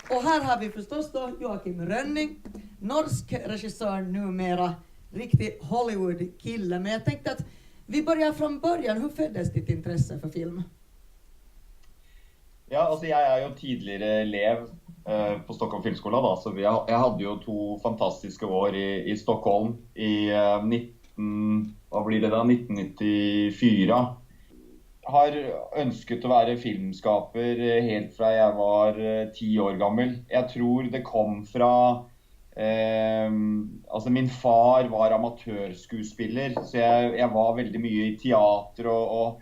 Och här har vi förstås då Joakim Rönning, norsk regissör numera, riktig Hollywood-kille. Men jag tänkte att vi börjar från början. Hur föddes ditt intresse för film? Ja, altså jeg jo tidligere elev på Stockholm Filmskola da, så jeg hadde jo 2 fantastiske år i Stockholm i 1994. Har ønsket å være filmskaper helt fra jeg var 10 år gammel. Jeg tror det kom fra, altså min far var amatørskuespiller, så jeg var veldig mye i teater og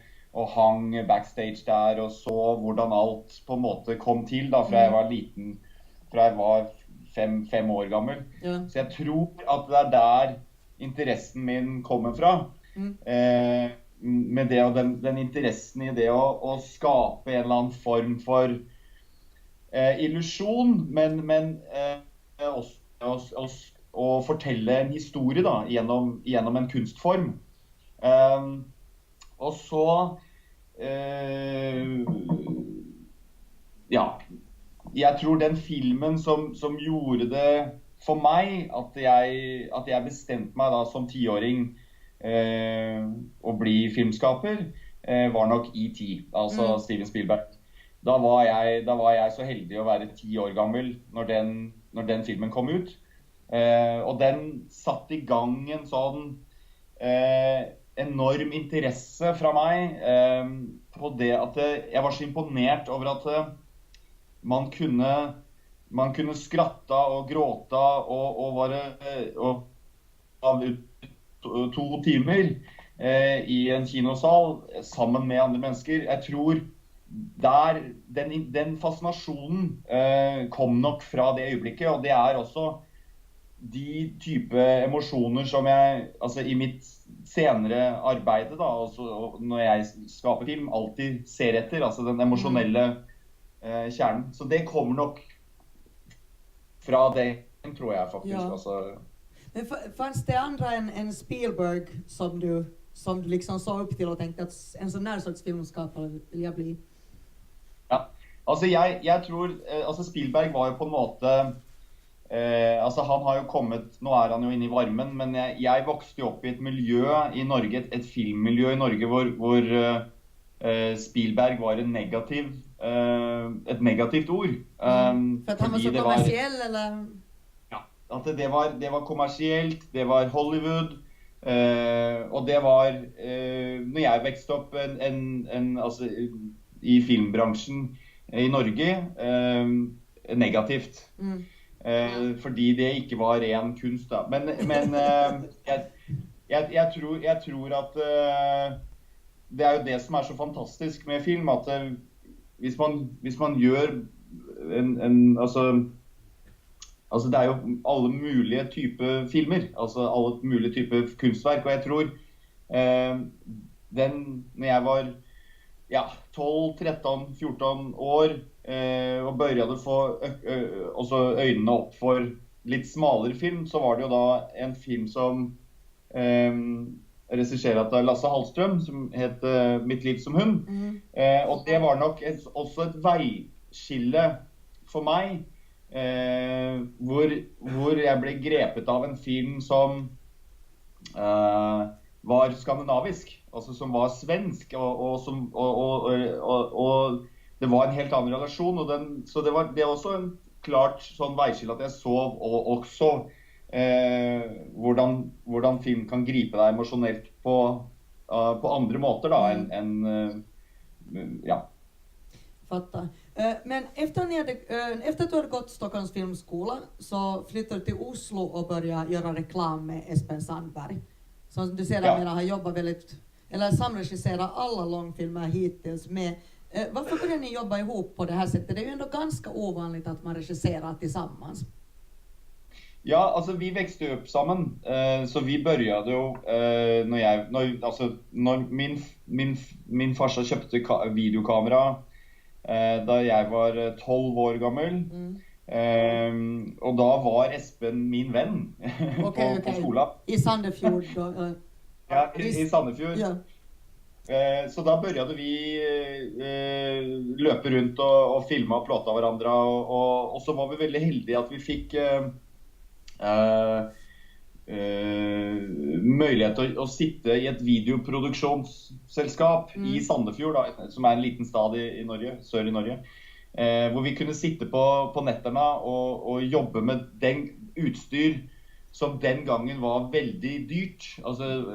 hang backstage der og så hvordan alt på en måte kom til da, fra jeg var liten, fra jeg var 5 år gammel. Ja. Så jeg tror at det der interessen min kommer fra. Med det og den interessen i det å skape en eller annen form for illusion, men også å fortelle en historie da, gjennom en kunstform. Og så, ja, jeg tror den filmen som gjorde det for meg, at jeg bestemte meg da som 10-åring å bli filmskaper, var nok E.T., altså Steven Spielberg. Da var jeg så heldig å være 10 år gammel når den filmen kom ut. Og den satte i gang en sånn enorm interesse fra meg på det at jeg var så imponert over at man kunne skratte og gråte og bare 2 timer i en kinosal sammen med andre mennesker. Jeg tror den fascinasjonen kom nok fra det øyeblikket, og det også de type emosjoner som jeg, altså i mitt senere arbeide da, og når jeg skaper film, alltid ser etter, altså den emosjonelle kjernen. Så det kommer nok fra det, tror jeg faktisk. Ja. Altså. Men fanns det andra än Spielberg som du liksom så upp till och tänkte att en sån här sorts filmskapare vill jag bli? Ja, altså jeg tror, altså Spielberg var jo på en måte, altså han har jo kommet, nå han jo inne i varmen, men jeg vokste jo opp i et miljø i Norge, et filmmiljø i Norge hvor Spielberg var et negativt ord. For at han var så kommersiell, eller? Ja, at det var kommersielt, det var Hollywood, og det var, når jeg vekste opp altså, i filmbransjen i Norge, negativt. Fordi det ikke var ren kunst da. Men jeg tror at det jo det som så fantastisk med film, at hvis man gjør altså det jo alle mulige typer filmer, altså alle mulige typer kunstverk, og jeg tror når jeg var 12, 13, 14 år og begynte å få også øynene opp for litt smalere film, så var det jo da en film som regissert av Lasse Hallstrøm, som het Mitt liv som hund. Og det var nok også et veiskille for meg, hvor jeg ble grepet av en film som var skandinavisk, altså som var svensk, og det var en helt annen relasjon, så det var også en klart sånn veiskille at jeg så også hvordan film kan gripe deg emosjonelt på andre måter da, enn ja. Fattar. Men efter att du hade gått Stockholms filmskola så flyttade du till Oslo och började göra reklam med Espen Sandberg. Som du sedan har jobbat eller samregisserat alla långfilmer hittills med. Varför började ni jobba ihop på det här sättet? Det är ju ändå ganska ovanligt att man regisserar tillsammans. Ja, altså vi vekste opp sammen, så vi började jo, når min farsa kjøpte videokamera da jeg var 12 år gammel, og da var Espen min venn på skolen. I Sandefjord då? Ja, i Sandefjord. Ja. Så da begynte vi løpe rundt og filme og plåte av hverandre, og så var vi veldig heldige at vi fikk mulighet til å sitte i et videoproduksjonsselskap i Sandefjord, da, som en liten stad i Norge, sør i Norge, hvor vi kunne sitte på netterne og jobbe med den utstyr som den gangen var veldig dyrt. Altså,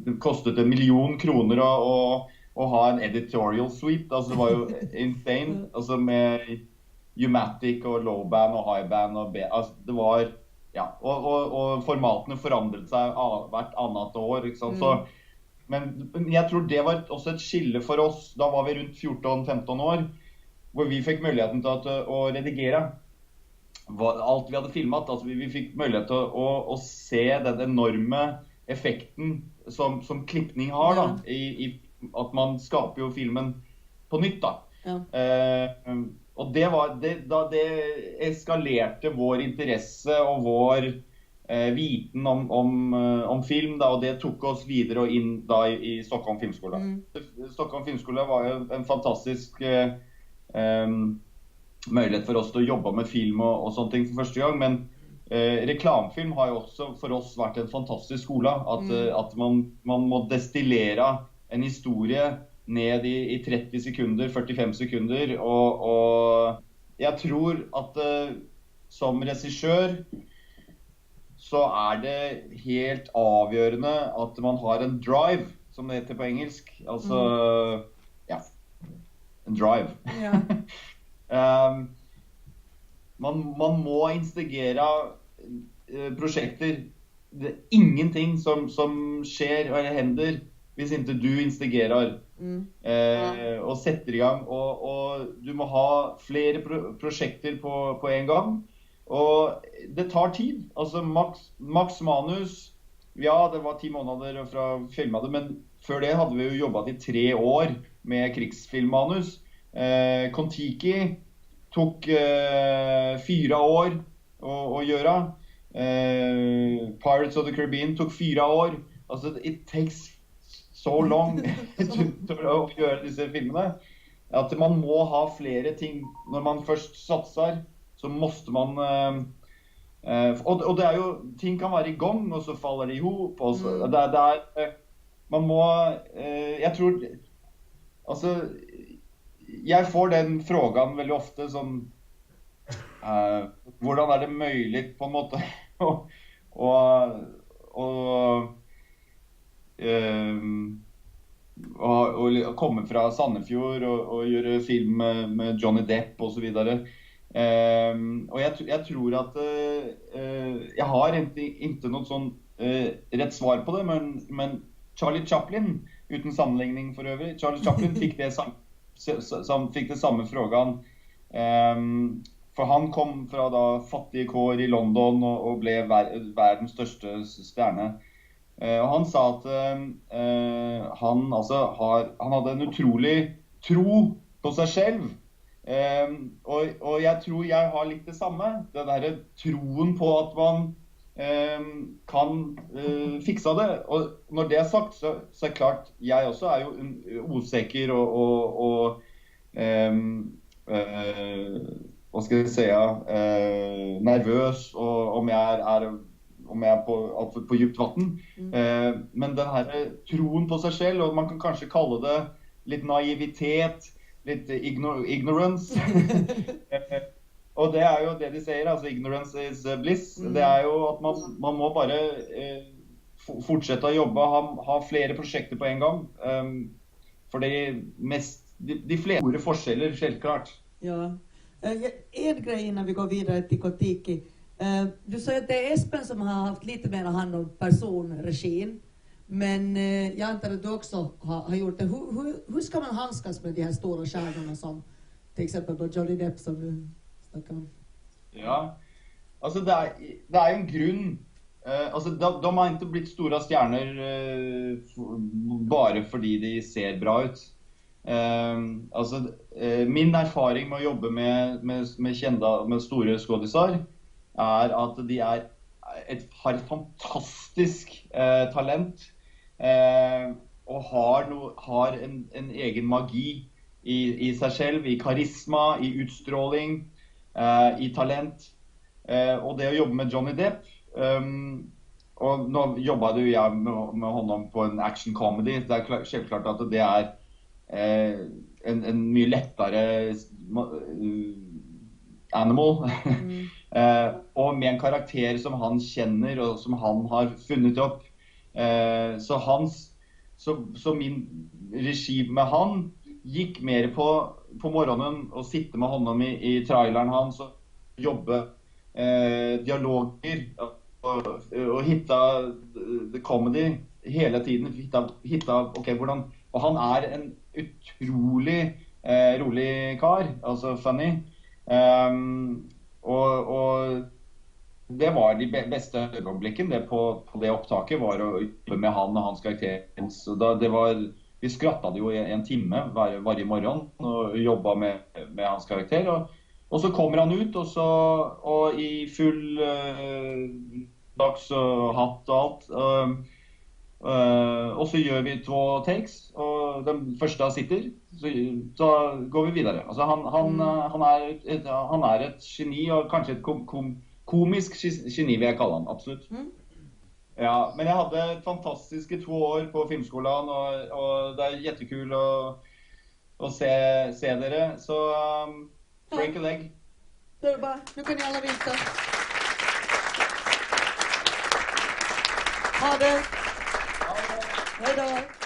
det kostet 1 million kroner å ha en editorial suite. Altså, det var jo insane. Altså, med U-matic og low-band og high-band og altså, det var, ja, og formatene forandret seg hvert annet år, ikke sant? Så, men jeg tror det var også et skille for oss. Da var vi rundt 14-15 år, hvor vi fikk muligheten til å redigere alt vi hadde filmet. Altså vi fikk mulighet til å se den enorme effekten som klippning har, da, at man skaper jo filmen på nytt, da. Ja. Og det eskalerte vår interesse og vår viten om film, da, og det tok oss videre og inn da i Stockholm Filmskole. Stockholm Filmskole var jo en fantastisk mulighet for oss til å jobbe med film og sånne ting for første gang, men reklamefilm har jo også for oss vært en fantastisk skole, at man må destillere en historie ned i 30 sekunder, 45 sekunder, og jeg tror at som regissør så det helt avgjørende at man har en drive, som det heter på engelsk, altså, ja, en drive. Ja. Man må instigere prosjekter. Det ingenting som skjer eller hender hvis ikke du instigerer og setter i gang. Og du må ha flere prosjekter på en gang. Og det tar tid. Altså maks manus, ja, det var 10 måneder fra filmet det, men før det hadde vi jo jobbet i 3 år med krigsfilmmanus. Kon-Tiki tok 4 år å gjøre. Pirates of the Caribbean tok 4 år. Altså, it takes so long til å gjøre disse filmene. At man må ha flere ting. Når man først satser, så måste man og det jo, ting kan være i gang, og så faller det ihop. Man må, jeg tror, altså, jeg får den frågan veldig ofte, sånn, hvordan det mulig på en måte å komme fra Sandefjord og gjøre film med Johnny Depp og så videre. Og jeg tror at jeg har ikke noe sånn rett svar på det, men Charlie Chaplin, uten sammenligning for øvrig, Charlie Chaplin fikk det samme frågan, for han kom fra da fattige kår i London og ble verdens største stjerne, og han sa at han hadde en utrolig tro på seg selv, og jeg tror jeg har litt det samme, det der troen på at man kan fikse det. Og når det sagt, så klart, jeg også jo usikker og hva skal jeg si, nervøs, og om jeg på djupt vatten. Men den her troen på seg selv, og man kan kanskje kalle det litt naivitet, litt ignorance. Og det jo det de sier, altså ignorance is bliss. Det jo at man må bare fortsette å jobbe, ha flere prosjekter på en gang. For de flere forskjeller, helt klart. Ja. En grej innan vi går vidare till Kon-Tiki. Du säger att det Espen som har haft lite mer hand om personregin. Men jag antar att du också har gjort det. Hur ska man handskas med de här stora stjärnorna som till exempel på Johnny Depp som du snackar om? Ja, alltså det jo en grunn. Altså, de har ikke blitt store stjerner bare fordi de ser bra ut. Altså, min erfaring med å jobbe med store skådisar at de har et fantastisk talent, og har en egen magi i seg selv, i karisma, i utstråling, i talent. Og det å jobbe med Johnny Depp, og nå jobbet jo jeg med honom på en action comedy. Det er selvklart at det er en mye lettere animal. Og med en karakter som han kjenner og som han har funnet opp. Så min regi med han gikk mer på morgenen og sitte med honom i traileren hans og jobbe dialoger og hitta the comedy hele tiden. Hitta ok, hvordan. Og han er en utrolig rolig kar, altså funny. Og det var de beste øyeblikkene på det opptaket, var å jobbe med han og hans karakter. Så vi skrattet jo i en time hver morgen og jobbet med hans karakter. Og så kommer han ut, og i full dags og hatt og alt. Og så gjør vi 2 takes, og den første sitter, så går vi videre. Altså han er et geni, og kanskje et komisk geni vil jeg kalle han, absolutt. Ja, men jeg hadde fantastiske 2 år på filmskolen, og det er jättekul å se dere. Så break a leg. Det er bra, nå kan ni alla visa. Ha det! Hej då!